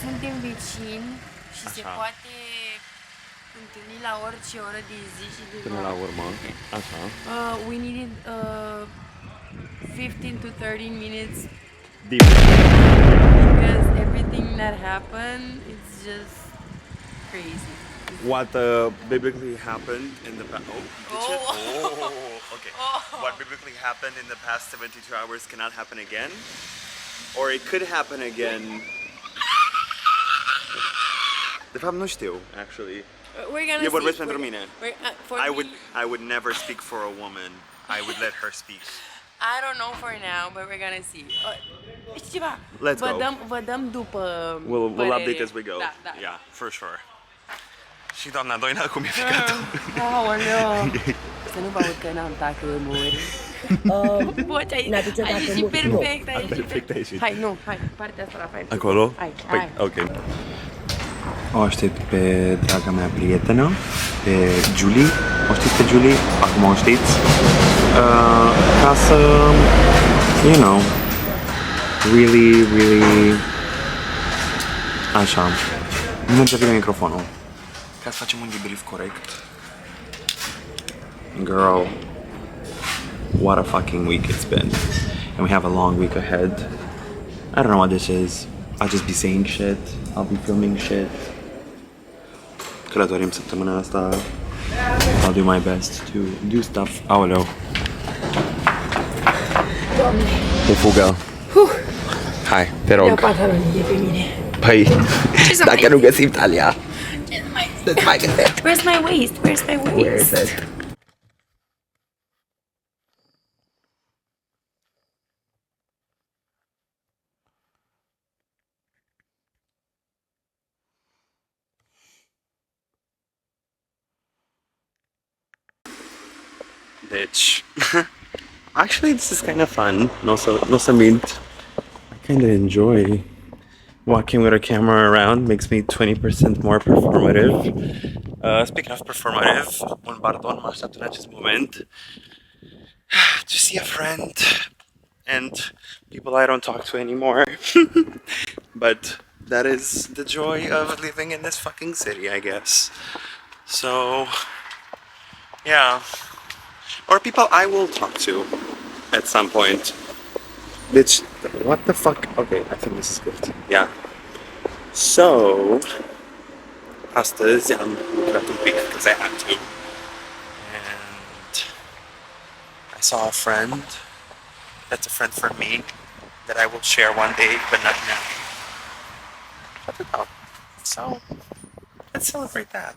suntem vecini și se Așa. poate întâlni la orice oră de zi și de Până la urmă, așa. We needed 15 to 30 minutes Different. because everything that happened, it's just crazy. What biblically happened in the past? Oh, did you? Oh. Oh, okay. Oh. What biblically happened in the past 72 hours cannot happen again, or it could happen again. De fapt, nu știu, actually. We're gonna Eu vorbesc see. pentru mine. For I me, would never speak for a woman. I would let her speak. I don't know for now, but we're gonna see. Știi ceva? Let's go. Vă dăm după We'll părere. update as we go. Da. Yeah, for sure. Și doamna Doina, cum e ficatul? Aoleu! Să nu vă aud că n-am tacă mori. Vocea ai ieșit perfect, ai ieșit perfect. Hai, partea asta la fain. Acolo? Hai. Ok. O aștept pe draga mea prietenă, pe Julie. O știți pe Julie? Acum o știți. Ca să, you know, really, așa. Nu merge bine microfonul. Ca să facem un debrief corect. Girl, what a fucking week it's been. And we have a long week ahead. I don't know what this is. I'll just be saying shit. I'll be filming shit. Călătorim săptămâna asta. I'll do my best to do stuff. Aoleu. O fugă. Hai, te rog. Pantalonii pe mine. Păi, dacă nu găsim talia. Let's mai găsești. Where's my waist? Where is it? Deci, actually this is kind of fun. No să mint. I kind of enjoy walking with a camera around. Makes me 20% more performative. Speaking of performative, un pardon, mă aștept în acest moment to see a friend and people I don't talk to anymore. But that is the joy of living in this fucking city, I guess. So, yeah. Or people I will talk to at some point. Bitch, what the fuck? Okay, I think this is good. Yeah. So, astăzi am lucrat un pic because I had to. And I saw a friend that's a friend for me that I will share one day, but not now. Shut it up. So, let's celebrate that.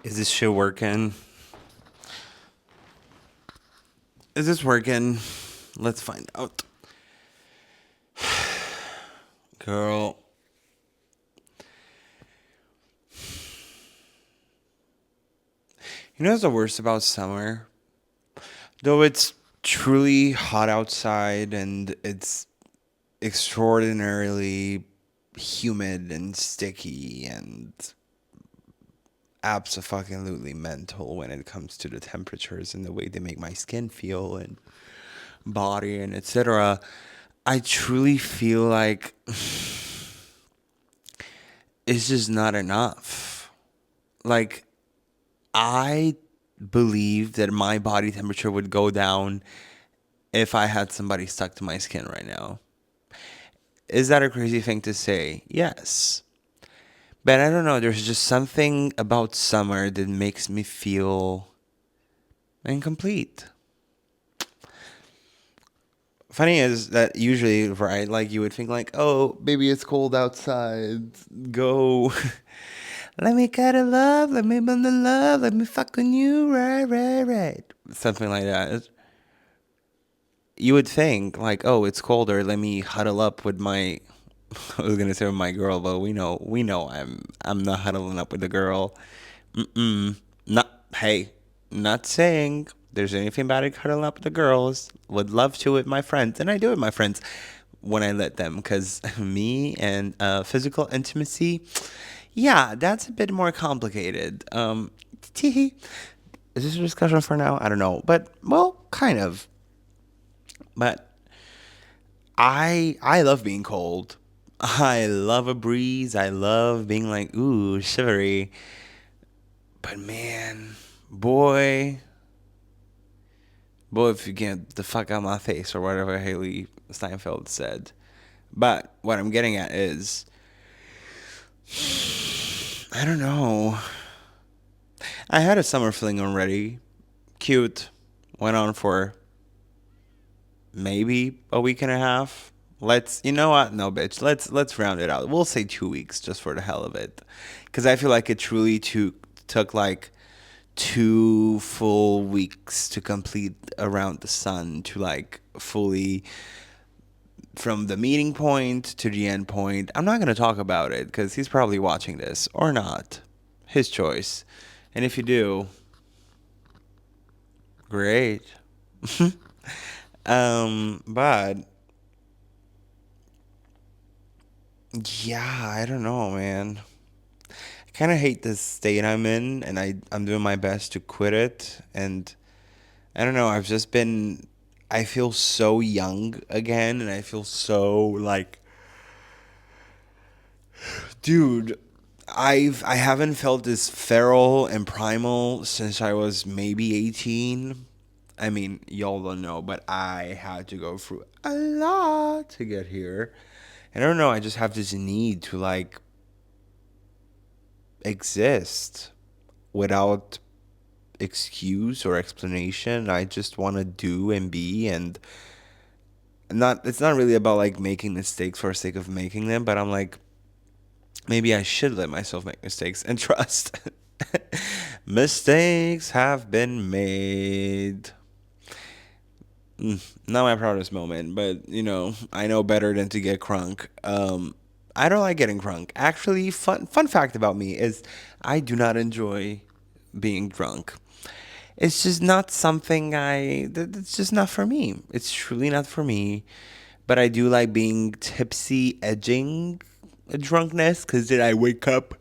Is this shit working? Is this working? Let's find out. Girl. You know what's the worst about summer? Though it's truly hot outside and it's extraordinarily humid and sticky and abso-fucking-lutely mental when it comes to the temperatures and the way they make my skin feel and body and etc. I truly feel like it's just not enough. Like, I believe that my body temperature would go down if I had somebody stuck to my skin right now. Is that a crazy thing to say? Yes. But I don't know, there's just something about summer that makes me feel incomplete. Funny is that usually, right, like you would think like, oh, baby, it's cold outside, go. Let me cuddle up, let me bundle love, let me fuck on you, right. Something like that. You would think like, oh, it's colder, let me huddle up with my, I was gonna say with my girl, but we know I'm not huddling up with the girl. Not saying there's anything bad at cuddling up with the girls. Would love to with my friends, and I do with my friends. when I let them, because me and physical intimacy, yeah, that's a bit more complicated. Is this a discussion for now? I don't know, but well, kind of. But I love being cold. I love a breeze. I love being like, ooh, shivery. But man, boy, if you get the fuck out of my face, or whatever Haley Steinfeld said. But what I'm getting at is, I don't know. I had a summer fling already. Cute. Went on for maybe a week and a half. You know what? No, bitch. Let's round it out. We'll say 2 weeks just for the hell of it, because I feel like it truly took like 2 full weeks to complete around the sun, to like fully, from the meeting point to the end point. I'm not gonna talk about it because he's probably watching this or not. His choice. And if you do, great. But yeah, I don't know, man. I kind of hate this state I'm in, and I'm doing my best to quit it. And I don't know, I feel so young again, and I feel so like, dude, I haven't felt this feral and primal since I was maybe 18. I mean, y'all don't know, but I had to go through a lot to get here. And I don't know, I just have this need to like exist without excuse or explanation. I just want to do and be, and not it's not really about like making mistakes for the sake of making them, but I'm like, maybe I should let myself make mistakes and trust. Mistakes have been made. Not my proudest moment, but I know better than to get crunk. I don't like getting crunk. Actually, fun fact about me is I do not enjoy being drunk. It's just not something it's just not for me. It's truly not for me. But I do like being tipsy, edging a drunkenness, because then I wake up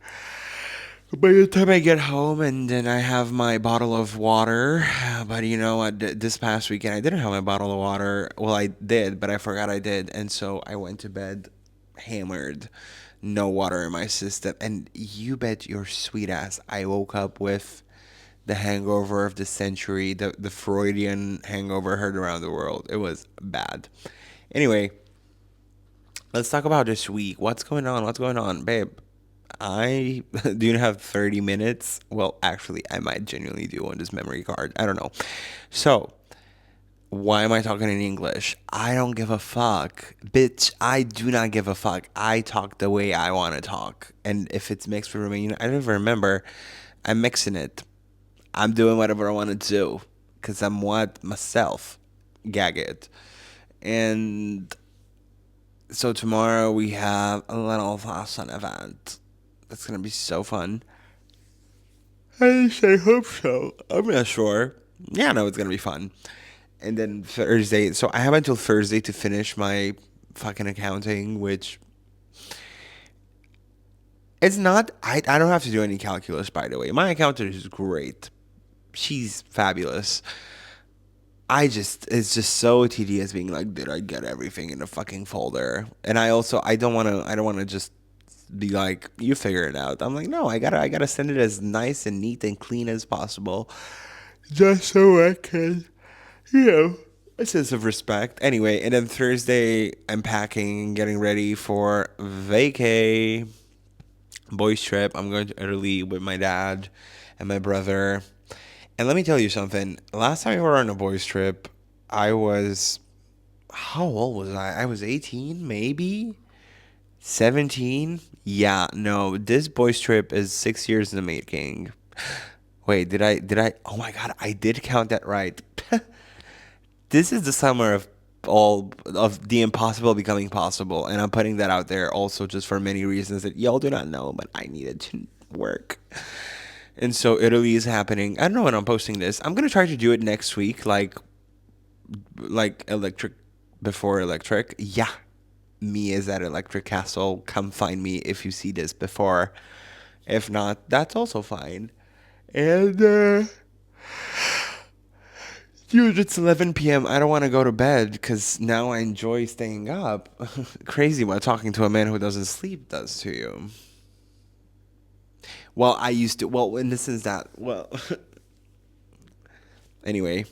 by the time I get home, and then I have my bottle of water. But you know what? This past weekend I didn't have my bottle of water. Well, I did, but I forgot I did. And so I went to bed hammered. No water in my system. And you bet your sweet ass I woke up with the hangover of the century, the Freudian hangover heard around the world. It was bad. Anyway, let's talk about this week. What's going on? What's going on, babe? I do you have 30 minutes? Well, actually, I might genuinely do on this memory card. I don't know. So, why am I talking in English? I don't give a fuck. Bitch, I do not give a fuck. I talk the way I want to talk. And if it's mixed with Romanian, I don't even remember. I'm mixing it. I'm doing whatever I want to do. Because I'm what? Myself. Gag it. And so tomorrow we have a little fashion event. That's going to be so fun. I hope so. I'm not sure. Yeah, no, it's going to be fun. And then Thursday. So I have until Thursday to finish my fucking accounting, which it's not. I don't have to do any calculus, by the way. My accountant is great. She's fabulous. It's just so tedious being like, did I get everything in the fucking folder? And I don't want to just be like, you figure it out. I'm like, no, I gotta send it as nice and neat and clean as possible, just so I can, a sense of respect. Anyway, and then Thursday, I'm packing, getting ready for vacay, boys trip. I'm going to Italy with my dad and my brother. And let me tell you something. Last time we were on a boys trip, how old was I? I was 18, maybe 17. Yeah, no, this boys trip is 6 years in the making. Wait, did I? Oh my God, I did count that right. This is the summer of all of the impossible becoming possible, and I'm putting that out there also just for many reasons that y'all do not know, but I needed to work. And so Italy is happening. I don't know when I'm posting this. I'm gonna try to do it next week, like electric before electric. Yeah, me is at Electric Castle. Come find me if you see this before. If not, that's also fine. And dude, it's 11 p.m. I don't want to go to bed because now I enjoy staying up. Crazy what talking to a man who doesn't sleep does to you. Well, I used to. Well, in the sense that, well, anyway,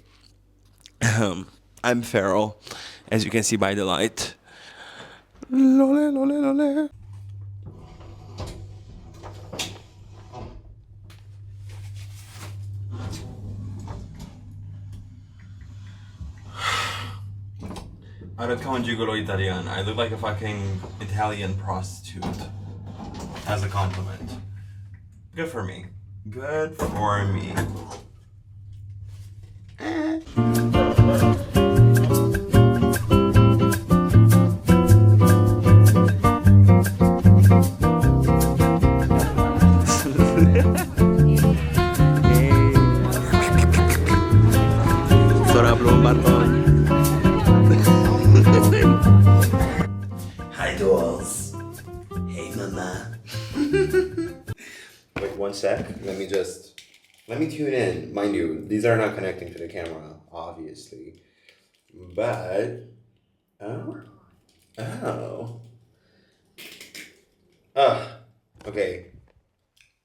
I'm feral, as you can see by the light. Lole, lole, lole. Arăt ca un gigolo italian. I look like a fucking Italian prostitute. As a compliment. Good for me. Good for me. Hi, dolls. Hey, mama. Wait one sec. Let me tune in. Mind you, these are not connecting to the camera, obviously. But, okay.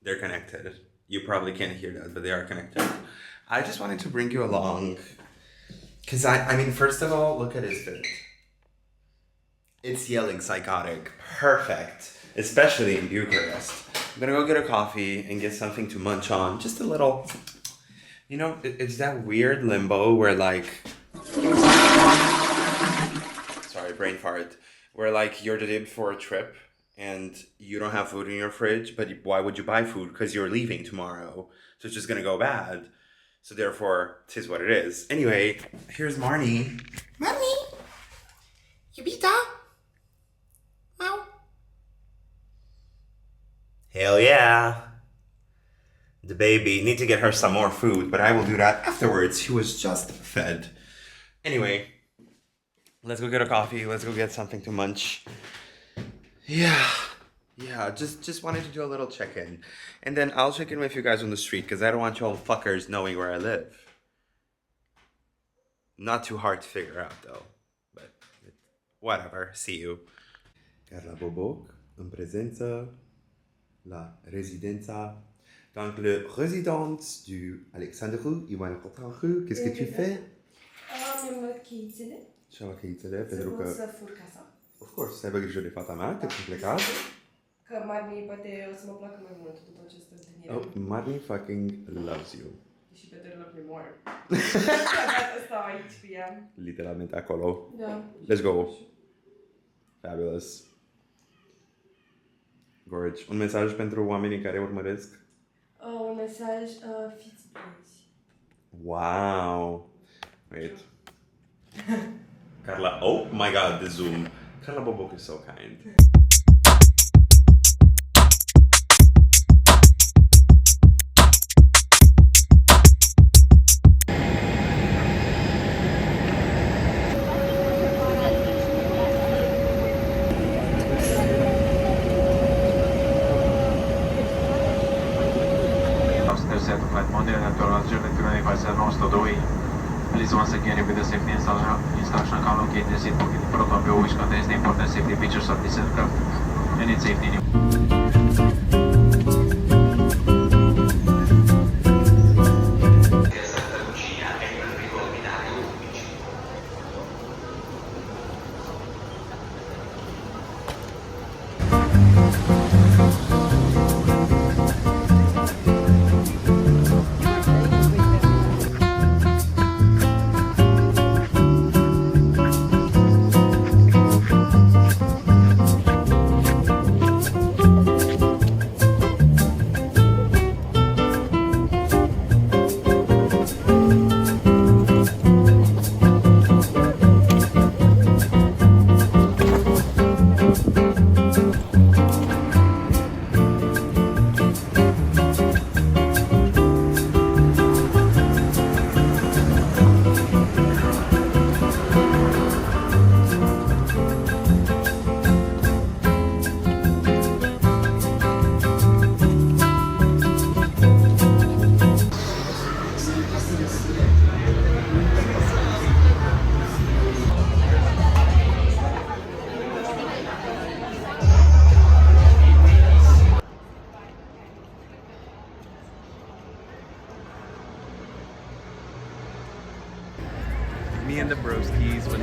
They're connected. You probably can't hear that, but they are connected. I just wanted to bring you along. Because, I mean, first of all, look at his fit. It's yelling psychotic. Perfect. Especially in Bucharest. I'm gonna go get a coffee and get something to munch on. Just a little, you know, it's that weird limbo where like, sorry, brain fart, where like you're the day before a trip and you don't have food in your fridge, but why would you buy food? Because you're leaving tomorrow. So it's just gonna go bad. So therefore, it is what it is. Anyway, here's Marnie. Marnie? Iubita? Wow. Hell yeah. The baby. Need to get her some more food, but I will do that afterwards. She was just fed. Anyway, let's go get a coffee. Let's go get something to munch. Yeah, just wanted to do a little check-in. And then I'll check in with you guys on the street because I don't want you all fuckers knowing where I live. Not too hard to figure out though. But whatever. See you. Carla Boboc, în prezență la rezidența. Donc, le résidence du Alexandru-Ioan. Qu'est-ce que tu fais? Am luat cheițele. Și-am luat cheițele pentru că... Să fur casa. Of course, să aibă grijă de fata mea, te-am plecat. Că Marnie poate o să mă placă mai mult după această întâlnire. Oh, Marnie fucking loves you. Și better love me more. Că stau aici cu ea. Literalmente acolo. Da. Let's go. Fabulous. Gorge. Un mesaj pentru oamenii care urmăresc? Un mesaj, fiți băieți. Wow. Wait. Carla, oh my god, the zoom. Carla Boboc is so kind. Please once again repeat the safety instruction how located the seat pocket in front of you, which contains the important safety features of this aircraft and its safety.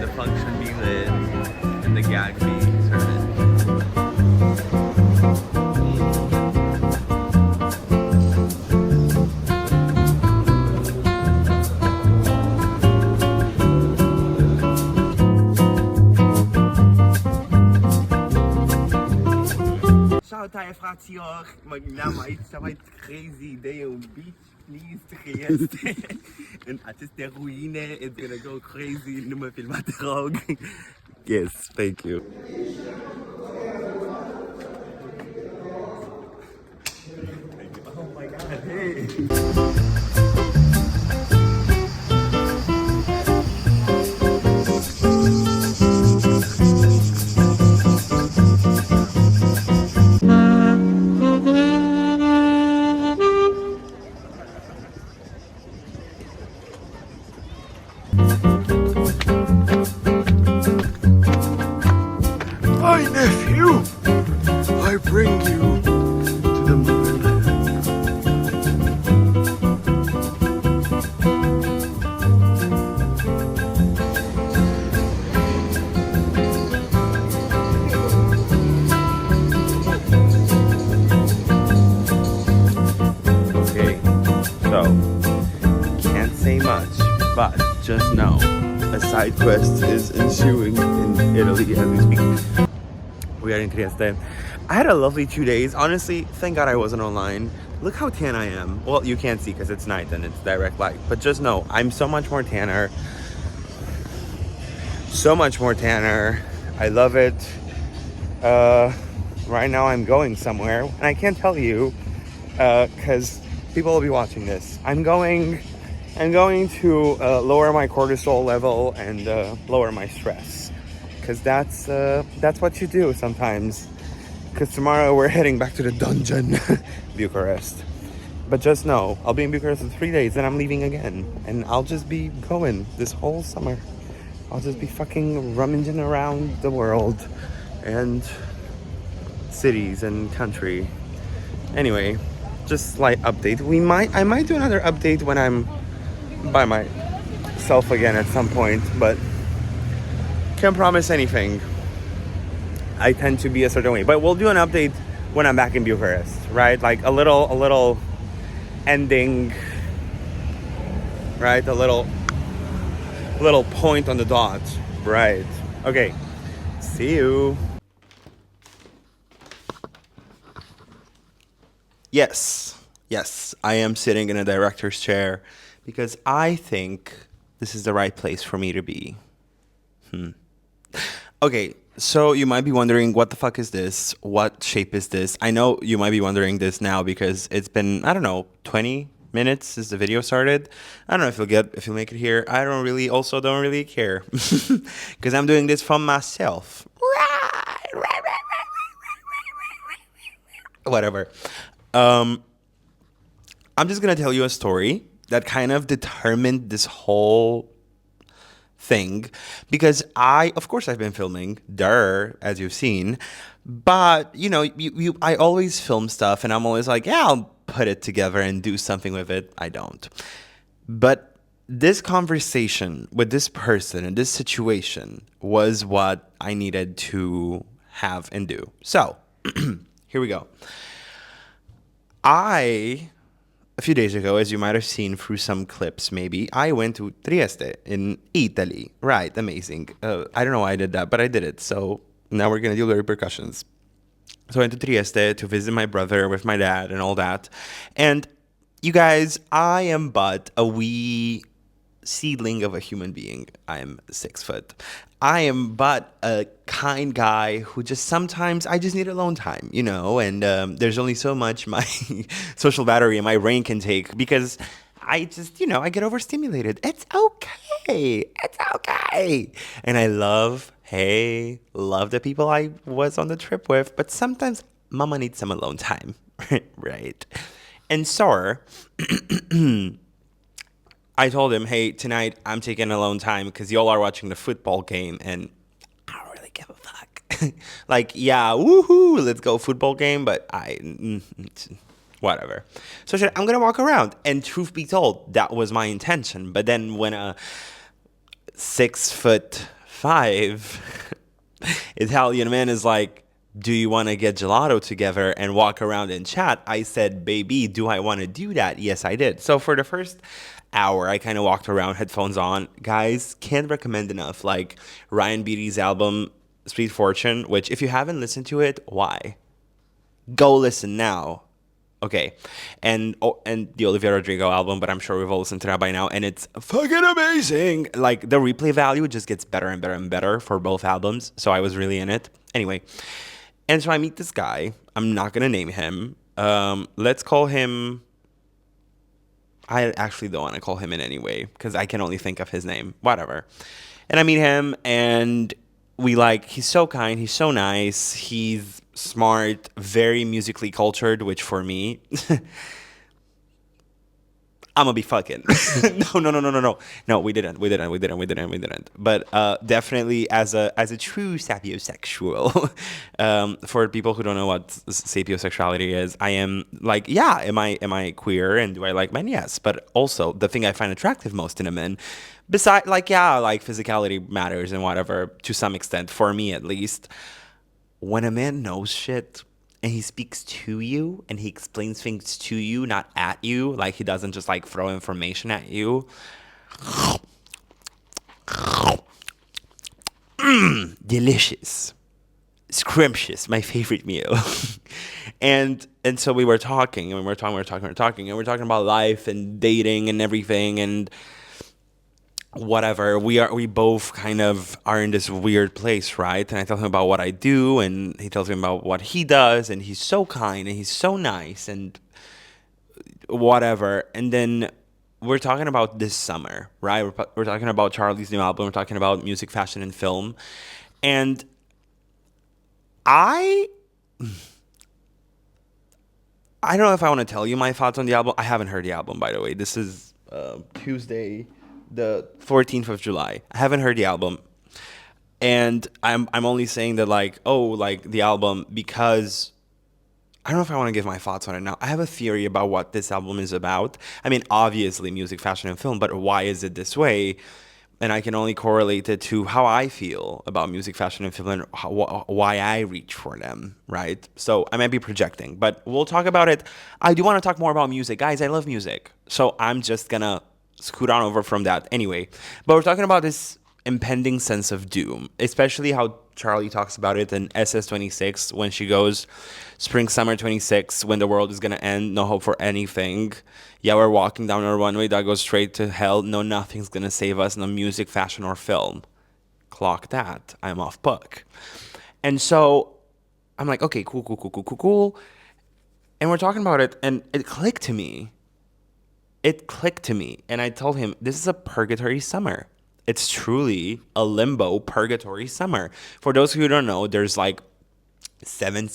the function be lit and the gag be started. Ciao, fraților! Mă gândeam aici cea mai crazy idee, un beach, please, Trieste. În aceste ruine, it's gonna go crazy, nu mă filma, te rog. Yes, thank you. Oh my god, hey! My nephew, I bring you to the motherland. Okay, so can't say much, but just know a side quest is ensuing in Italy as we speak. We are in Trieste. I had a lovely 2 days. Honestly, thank God I wasn't online. Look how tan I am. Well, you can't see because it's night and it's direct light. But just know, I'm so much more tanner. So much more tanner. I love it. Right now I'm going somewhere. And I can't tell you because people will be watching this. I'm going to lower my cortisol level and lower my stress. Because that's what you do sometimes. Because tomorrow we're heading back to the dungeon, Bucharest. But just know, I'll be in Bucharest for 3 days, then I'm leaving again. And I'll just be going this whole summer. I'll just be fucking rummaging around the world and cities and country. Anyway, just slight update. I might do another update when I'm by myself again at some point, but can't promise anything. I tend to be a certain way, but we'll do an update when I'm back in Bucharest, right? Like a little ending, right? A little point on the dot, right? Okay, see you. Yes, I am sitting in a director's chair because I think this is the right place for me to be. Okay, so you might be wondering, what the fuck is this? What shape is this? I know you might be wondering this now because it's been, I don't know, 20 minutes since the video started. I don't know if you'll make it here. I don't really care because I'm doing this for myself. Whatever. I'm just gonna tell you a story that kind of determined this whole thing, because of course I've been filming, as you've seen, but I always film stuff and I'm always like, yeah, I'll put it together and do something with it. I don't. But this conversation with this person and this situation was what I needed to have and do. So here we go. A few days ago, as you might have seen through some clips, maybe, I went to Trieste in Italy. Right, amazing. I don't know why I did that, but I did it. So now we're going to deal with the repercussions. So I went to Trieste to visit my brother with my dad and all that. And you guys, I am but a wee seedling of a human being. I am 6 foot. I am but a kind guy who just sometimes I just need alone time, and there's only so much my social battery and my brain can take because I just, I get overstimulated. It's okay. And I love the people I was on the trip with, but sometimes mama needs some alone time, right? And so I told him, hey, tonight I'm taking alone time because y'all are watching the football game and I don't really give a fuck. Like, yeah, woohoo, let's go football game, but whatever. So I said, I'm going to walk around. And truth be told, that was my intention. But then when a 6'5" 5, Italian man is like, do you want to get gelato together and walk around and chat? I said, baby, do I want to do that? Yes, I did. So for the first hour, I kind of walked around, headphones on. Guys, can't recommend enough. Like Ryan Beatty's album, Sweet Fortune, which if you haven't listened to it, why? Go listen now. Okay, and the Olivia Rodrigo album, but I'm sure we've all listened to that by now, and it's fucking amazing. Like, the replay value just gets better and better and better for both albums, so I was really in it. Anyway, and so I meet this guy. I'm not gonna name him. Let's call him... I actually don't want to call him in any way, because I can only think of his name. Whatever. And I meet him, and he's so kind, he's so nice, he's smart, very musically cultured, which for me, I'm gonna be fucking. No, we didn't. But definitely as a true sapiosexual, for people who don't know what sapiosexuality is, I am like, yeah, am I queer and do I like men? Yes, but also the thing I find attractive most in a man, besides physicality matters and whatever to some extent, for me at least. When a man knows shit and he speaks to you and he explains things to you, not at you, like he doesn't just like throw information at you. Delicious. Scrumptious, my favorite meal. and so we were talking and we were talking about life and dating and everything and whatever. We both kind of are in this weird place, right? And I tell him about what I do and he tells me about what he does, and he's so kind and he's so nice and whatever. And then we're talking about this summer, right? We're talking about Charlie's new album. We're talking about music, fashion, and film. And I don't know if I want to tell you my thoughts on the album. I haven't heard the album, by the way. This is Tuesday, the 14th of July. I haven't heard the album. And I'm only saying that the album, because I don't know if I want to give my thoughts on it now. I have a theory about what this album is about. I mean, obviously music, fashion, and film, but why is it this way? And I can only correlate it to how I feel about music, fashion, and film, and why I reach for them, right? So I might be projecting, but we'll talk about it. I do want to talk more about music. Guys, I love music. So I'm just going to scoot on over from that anyway. But we're talking about this impending sense of doom, especially how Charlie talks about it in SS26 when she goes, spring, summer 26, when the world is going to end, no hope for anything. Yeah, we're walking down a runway that goes straight to hell. No, nothing's going to save us. No music, fashion, or film. Clock that. I'm off book. And so I'm like, okay, cool. And we're talking about it, and it clicked to me. And I told him, this is a purgatory summer. It's truly a limbo purgatory summer. For those who don't know, there's like 7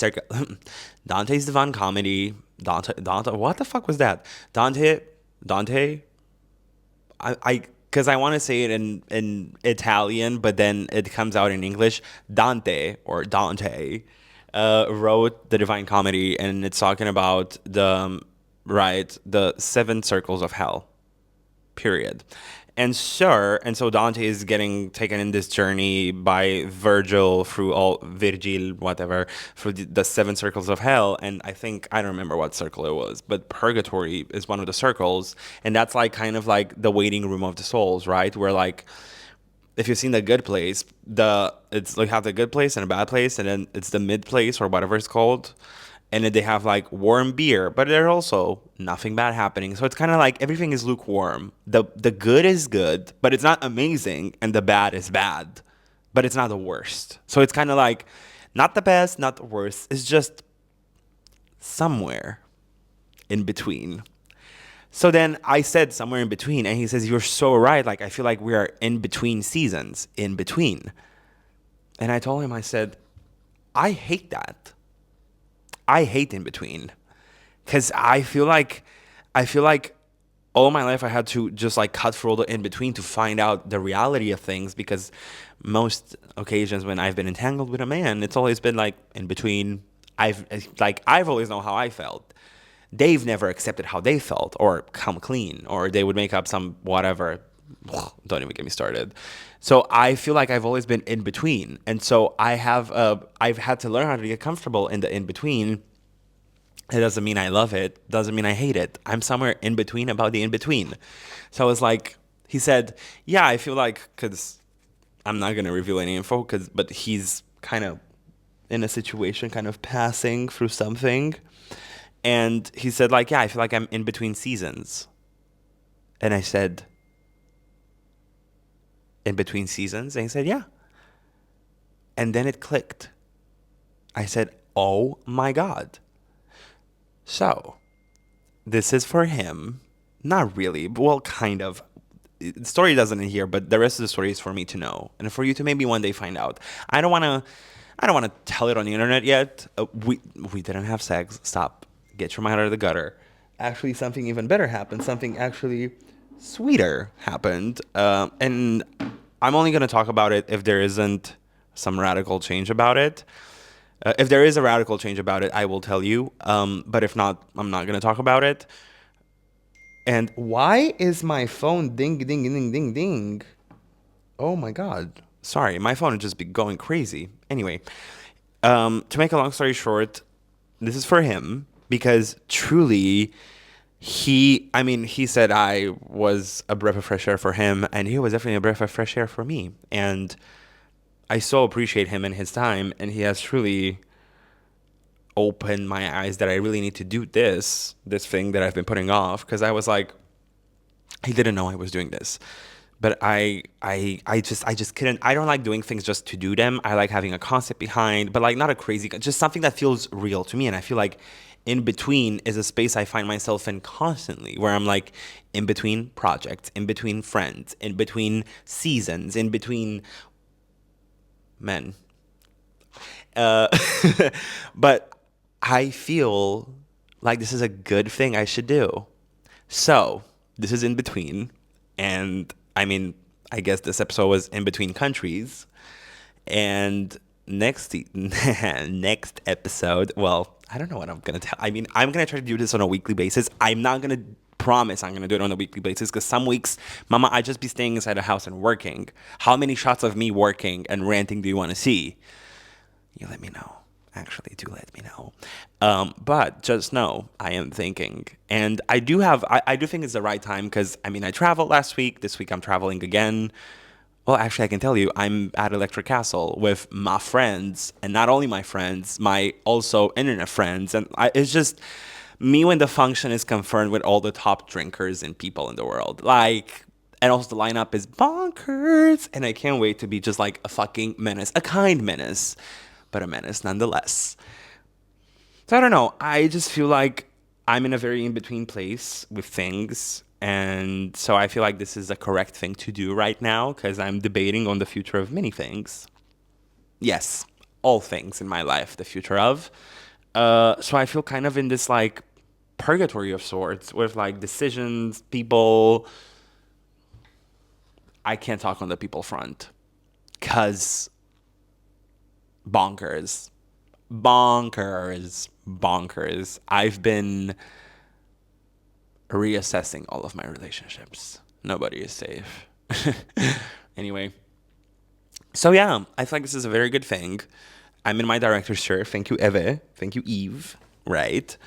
Dante's Divine Comedy. Dante, what the fuck was that? Dante. Because I want to say it in Italian, but then it comes out in English. Dante wrote the Divine Comedy, and it's talking about the 7 circles of hell. Period. And so Dante is getting taken in this journey by Virgil through the 7 circles of hell. And I don't remember what circle it was, but purgatory is one of the circles. And that's like kind of like the waiting room of the souls, right? Where like, if you've seen The Good Place, it's like have the good place and a bad place, and then it's the mid place or whatever it's called. And then they have like warm beer, but there's also nothing bad happening. So it's kind of like everything is lukewarm. The good is good, but it's not amazing. And the bad is bad, but it's not the worst. So it's kind of like not the best, not the worst. It's just somewhere in between. So then I said somewhere in between, and he says, you're so right. Like, I feel like we are in between seasons, in between. And I told him, I said, I hate that. I hate in between, because I feel like all my life I had to just like cut through all the in between to find out the reality of things, because most occasions when I've been entangled with a man, it's always been like in between. I've always known how I felt. They've never accepted how they felt or come clean, or they would make up some whatever don't even get me started. So I feel like I've always been in between. And so I've had to learn how to get comfortable in the in between. It doesn't mean I love it. Doesn't mean I hate it. I'm somewhere in between about the in between. So I was like, he said, yeah, I feel like, because I'm not going to reveal any info, but he's kind of in a situation, kind of passing through something. And he said, like, yeah, I feel like I'm in between seasons. And I said, in between seasons? And he said, yeah. And then it clicked. I said, oh my God. So, this is for him. Not really. Well, kind of. The story doesn't end here, but the rest of the story is for me to know. And for you to maybe one day find out. I don't want to tell it on the internet yet. We didn't have sex. Stop. Get your mind out of the gutter. Actually, something even better happened. Something actually sweeter happened. And I'm only going to talk about it if there isn't some radical change about it. If there is a radical change about it, I will tell you. But if not, I'm not going to talk about it. And why is my phone ding, ding, ding, ding, ding? Oh my God. Sorry, my phone would just be going crazy. Anyway, to make a long story short, this is for him because truly he said I was a breath of fresh air for him, and he was definitely a breath of fresh air for me. And I so appreciate him and his time, and he has truly opened my eyes that I really need to do this thing that I've been putting off, because I was like, he didn't know I was doing this. But I just couldn't. I don't like doing things just to do them. I like having a concept behind, but like not a crazy, just something that feels real to me. And I feel like in between is a space I find myself in constantly, where I'm like in between projects, in between friends, in between seasons, in between men. But I feel like this is a good thing I should do. So this is in between, and I guess this episode was in between countries. And next episode, well, I don't know what I'm gonna tell. I'm gonna try to do this on a weekly basis. I'm not gonna promise I'm gonna do it on a weekly basis, because some weeks, Mama, I just be staying inside the house and working. How many shots of me working and ranting do you want to see? You let me know. Actually, do let me know. But just know, I am thinking. And I do think it's the right time, because, I traveled last week. This week I'm traveling again. Well, actually, I can tell you, I'm at Electric Castle with my friends. And not only my friends, my also internet friends. And it's just me when the function is confirmed with all the top drinkers and people in the world. Like... And also the lineup is bonkers. And I can't wait to be just like a fucking menace. A kind menace. But a menace nonetheless. So I don't know. I just feel like I'm in a very in-between place with things. And so I feel like this is the correct thing to do right now, because I'm debating on the future of many things. Yes, all things in my life, the future of. So I feel kind of in this like purgatory of sorts with like decisions, people. I can't talk on the people front because bonkers. I've been reassessing all of my relationships. Nobody is safe. Anyway. So yeah, I feel like this is a very good thing. I'm in my director's chair. Thank you, Eve. Thank you, Eve. Right.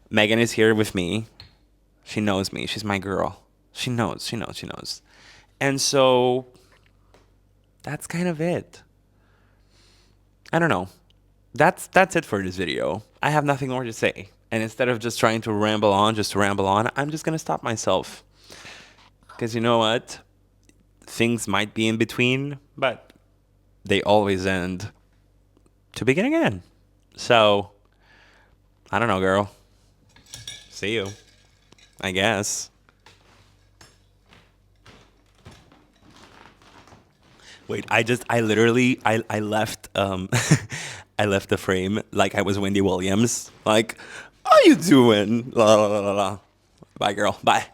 Megan is here with me. She knows me. She's my girl. She knows. And so that's kind of it. I don't know. That's it for this video. I have nothing more to say. And instead of just trying to ramble on, I'm just going to stop myself. Because you know what? Things might be in between, but they always end to begin again. So, I don't know, girl. See you, I guess. Wait, I literally left, I left the frame like I was Wendy Williams. Like, how you doing? La, la, la, la, la. Bye, girl. Bye.